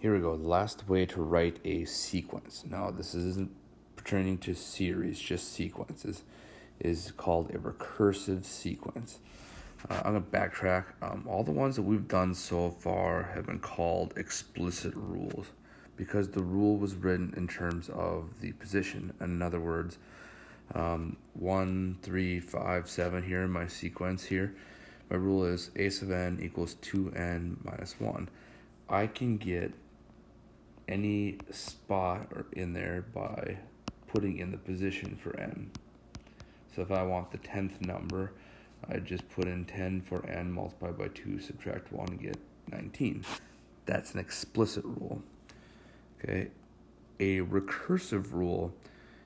Here we go, the last way to write a sequence. Now this isn't pertaining to series, just sequences, is called a recursive sequence. I'm going to backtrack. All the ones that we've done so far have been called explicit rules because the rule was written in terms of the position. In other words, 1, 3, 5, 7 here in my sequence here. My rule is a sub n equals 2n minus 1. I can get any spot in there by putting in the position for n. So if I want the 10th number, I just put in 10 for n, multiply by 2, subtract 1, and get 19. That's an explicit rule. Okay, a recursive rule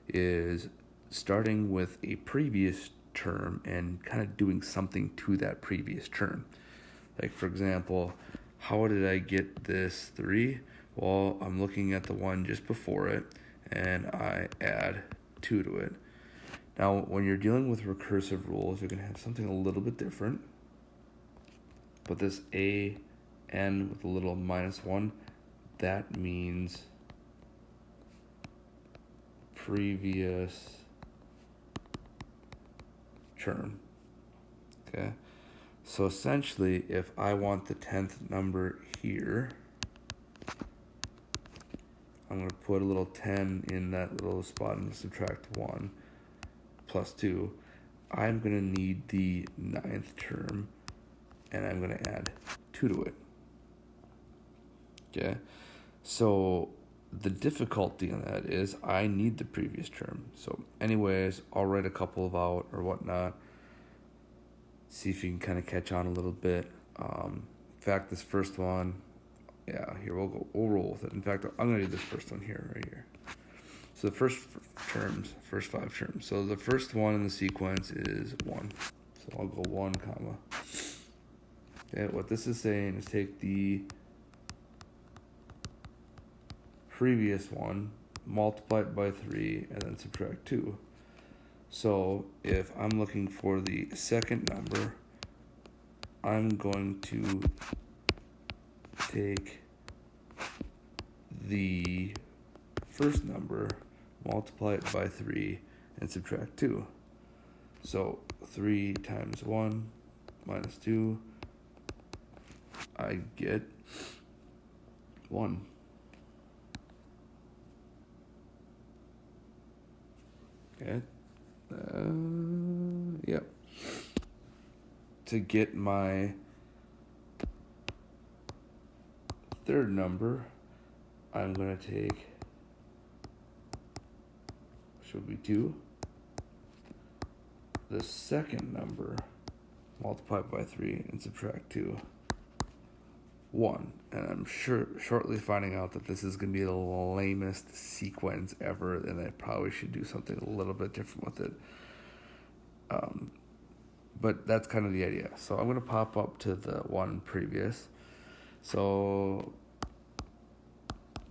is starting with a previous term and kind of doing something to that previous term. Like for example, how did I get this 3? Well, I'm looking at the one just before it and I add 2 to it. Now, when you're dealing with recursive rules, you're going to have something a little bit different. But this a n with a little minus 1, that means previous term. Okay? So essentially, if I want the 10th number here, I'm going to put a little 10 in that little spot and subtract 1 plus 2. I'm going to need the 9th term, and I'm going to add 2 to it. Okay? So the difficulty in that is I need the previous term. So anyways, I'll write a couple of out or whatnot. See if you can kind of catch on a little bit. In fact, this first one, yeah, here we'll roll with it. In fact, I'm going to do this first one here, right here. So the first 5 terms. So the first one in the sequence is 1. So I'll go 1, comma. Okay, what this is saying is take the previous one, multiply it by 3, and then subtract 2. So if I'm looking for the second number, I'm going to take the first number, multiply it by 3, and subtract 2. So 3 times 1 minus 2, I get 1. Okay. Yep. To get my third number, I'm going to take, which will be 2, the second number, multiply by 3, and subtract 2, 1. And I'm shortly finding out that this is going to be the lamest sequence ever, and I probably should do something a little bit different with it. But that's kind of the idea. So I'm going to pop up to the one previous. So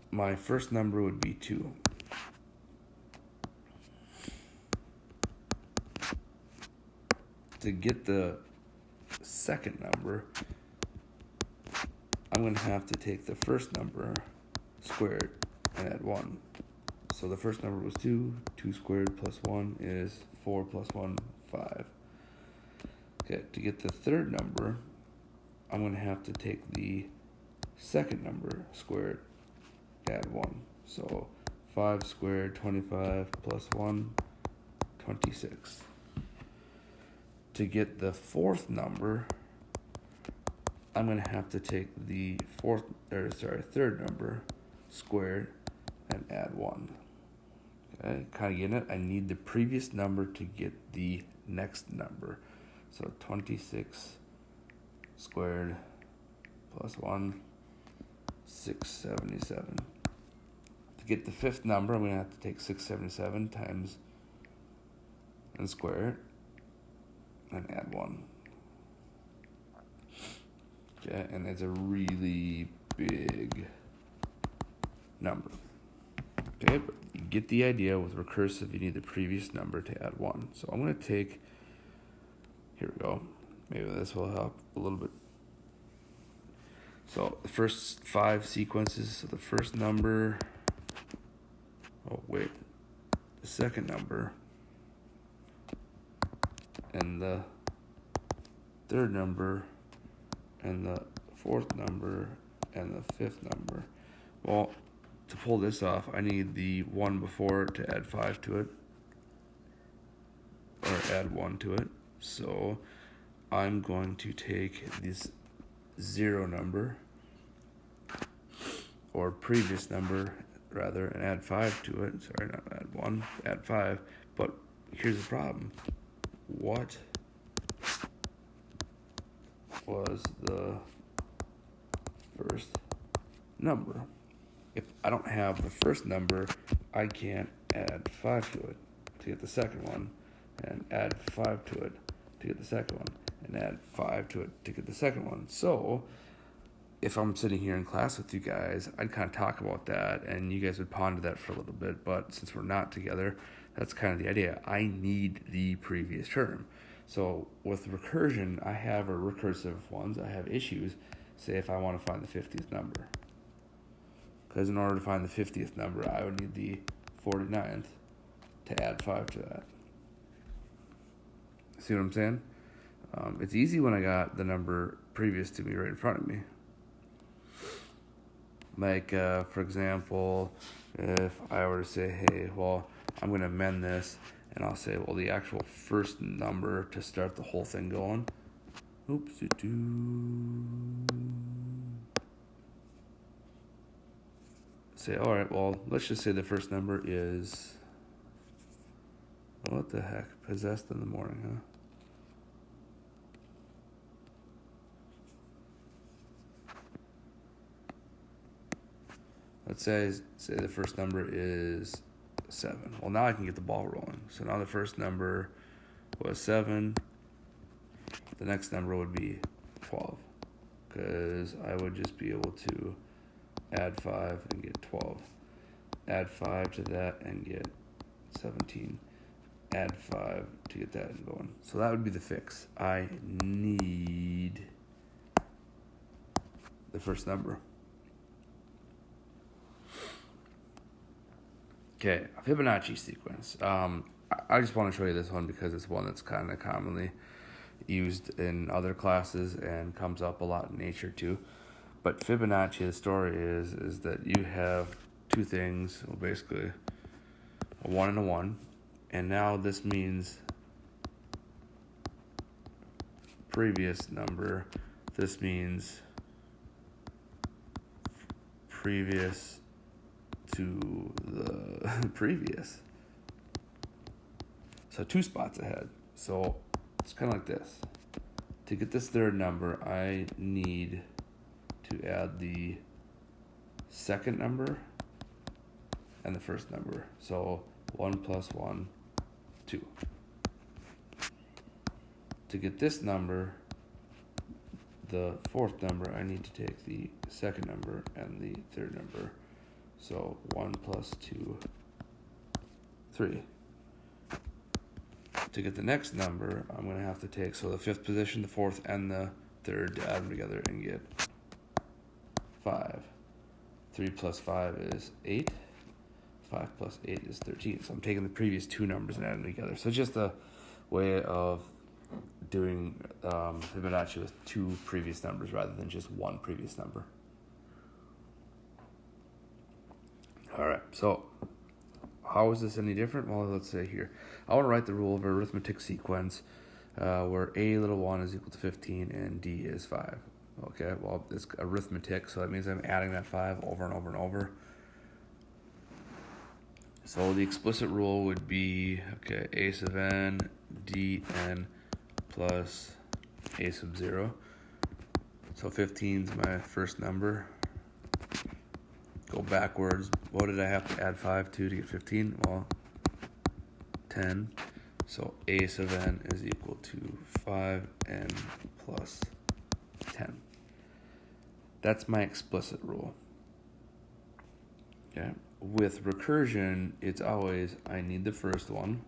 my first number would be 2. To get the second number, I'm going to have to take the first number squared and add 1. So the first number was 2. 2 squared plus 1 is 4 plus 1, 5. Okay, to get the third number, I'm going to have to take the second number squared, add 1. So 5 squared, 25 plus 1, 26. To get the fourth number, I'm going to have to take the third number squared and add 1. Okay, kind of getting it? I need the previous number to get the next number. So 26 squared plus 1, 677. To get the fifth number, I'm going to have to take 677 times and square it and add 1. Okay, and it's a really big number. Okay, but you get the idea. With recursive, you need the previous number to add 1. So I'm going to take, here we go. Maybe this will help a little bit. So the first 5 sequences, so the first number, oh wait, the second number, and the third number, and the fourth number, and the fifth number. Well, to pull this off, I need the one before it to add 5 to it, or add 1 to it. So I'm going to take this 0 number, or previous number rather, and add 5 to it. Sorry, not add 1, add 5. But here's the problem. What was the first number? If I don't have the first number, I can't add 5 to it to get the second one, and add 5 to it to get the second one, and add 5 to it to get the second one. So if I'm sitting here in class with you guys, I'd kind of talk about that, and you guys would ponder that for a little bit. But since we're not together, that's kind of the idea. I need the previous term. So with recursion, I have recursive ones. I have issues, say if I want to find the 50th number. Because in order to find the 50th number, I would need the 49th to add 5 to that. See what I'm saying? It's easy when I got the number previous to me right in front of me. Like, for example, if I were to say, hey, well, I'm going to amend this, and I'll say, well, the actual first number to start the whole thing going. Say, all right, well, let's just say the first number is, what the heck, possessed in the morning, huh? Let's say the first number is 7. Well, now I can get the ball rolling. So now the first number was 7. The next number would be 12, because I would just be able to add 5 and get 12. Add 5 to that and get 17. Add 5 to get that going. So that would be the fix. I need the first number. Okay, Fibonacci sequence. I just want to show you this one because it's one that's kind of commonly used in other classes and comes up a lot in nature too. But Fibonacci, the story is that you have two things, well, basically a 1 and a 1, and now this means previous number. This means previous to the previous. So 2 spots ahead. So it's kind of like this. To get this third number, I need to add the second number and the first number. So 1 plus 1, 2. To get this number, the fourth number, I need to take the second number and the third number. So 1 plus 2, 3. To get the next number, I'm going to have to take, so the fifth position, the fourth, and the third, to add them together and get 5. 3 plus 5 is 8. 5 plus 8 is 13. So I'm taking the previous 2 numbers and adding them together. So it's just a way of doing Fibonacci with 2 previous numbers rather than just 1 previous number. All right, so how is this any different? Well, let's say here, I want to write the rule of arithmetic sequence where a little 1 is equal to 15 and d is 5. Okay, well, it's arithmetic, so that means I'm adding that 5 over and over and over. So the explicit rule would be, okay, a sub n dn plus a sub 0. So 15 is my first number. Go backwards. What did I have to add 5 to get 15? Well, 10. So a sub n is equal to 5n plus 10. That's my explicit rule. Okay. With recursion, it's always I need the first one.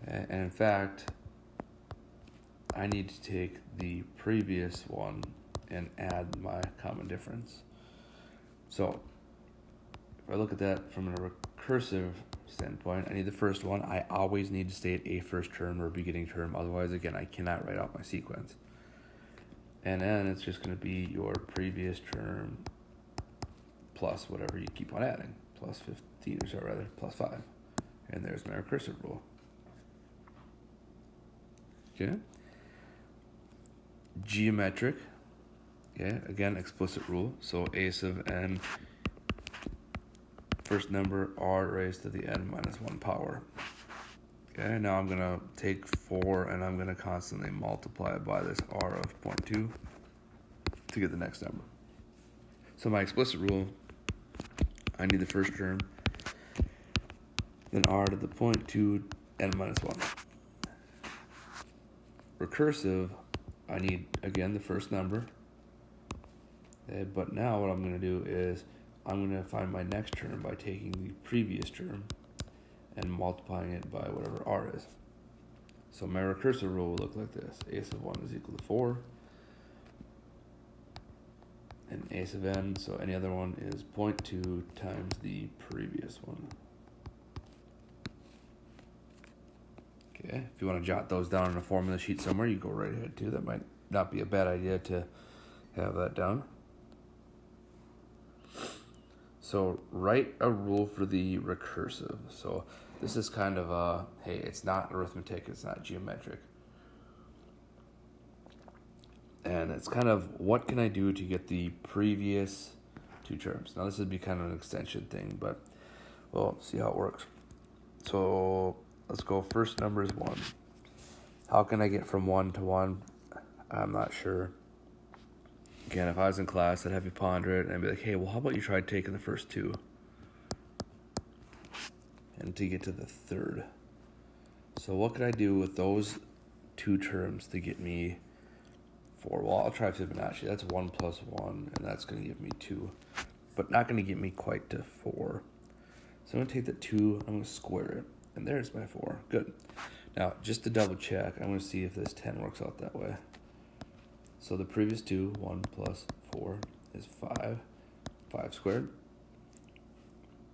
And in fact, I need to take the previous one and add my common difference. So if I look at that from a recursive standpoint, I need the first one. I always need to state a first term or beginning term. Otherwise, again, I cannot write out my sequence. And then it's just going to be your previous term plus whatever you keep on adding, plus 15, or so rather, plus 5. And there's my recursive rule. Okay. Geometric. Okay, again, explicit rule. So a sub n, first number r raised to the n minus 1 power. Okay, now I'm going to take 4 and I'm going to constantly multiply it by this r of 0.2 to get the next number. So my explicit rule, I need the first term, then r to the 0.2 n minus 1. Recursive, I need, again, the first number. Okay, but now what I'm going to do is I'm going to find my next term by taking the previous term and multiplying it by whatever r is. So my recursive rule will look like this. A sub 1 is equal to 4. And a sub n, so any other one, is 0.2 times the previous one. Okay, if you want to jot those down on a formula sheet somewhere, you go right ahead too. That might not be a bad idea to have that down. So write a rule for the recursive. So this is kind of a, hey, it's not arithmetic, it's not geometric. And it's kind of, what can I do to get the previous two terms? Now this would be kind of an extension thing, but we'll see how it works. So let's go, first number is 1. How can I get from 1 to 1? I'm not sure. Again, if I was in class, I'd have you ponder it and I'd be like, hey, well, how about you try taking the first 2 and to get to the third? So what could I do with those 2 terms to get me 4? Well, I'll try Fibonacci. That's 1 plus 1, and that's going to give me 2, but not going to get me quite to 4. So I'm going to take the 2, I'm going to square it, and there's my 4. Good. Now, just to double check, I'm going to see if this 10 works out that way. So the previous 2, 1 plus 4, is 5. 5 squared?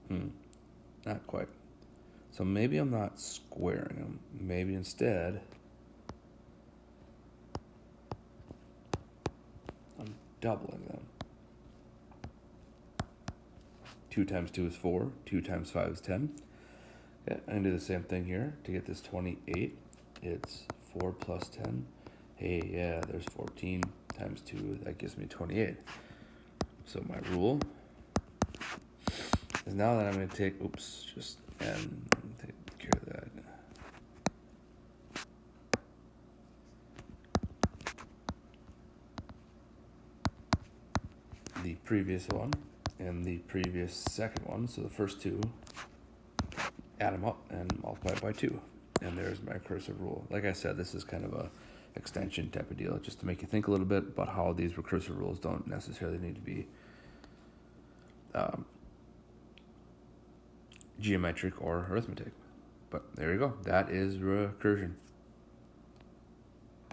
Not quite. So maybe I'm not squaring them. Maybe instead I'm doubling them. 2 times 2 is 4. 2 times 5 is 10. Okay, I can do the same thing here. To get this 28, it's 4 plus 10. Hey, yeah, there's 14 times 2. That gives me 28. So my rule is now that I'm going to take, and take care of that. The previous one and the previous second one, so the first 2, add them up and multiply it by 2. And there's my recursive rule. Like I said, this is kind of a extension type of deal, just to make you think a little bit about how these recursive rules don't necessarily need to be geometric or arithmetic. But there you go. That is recursion.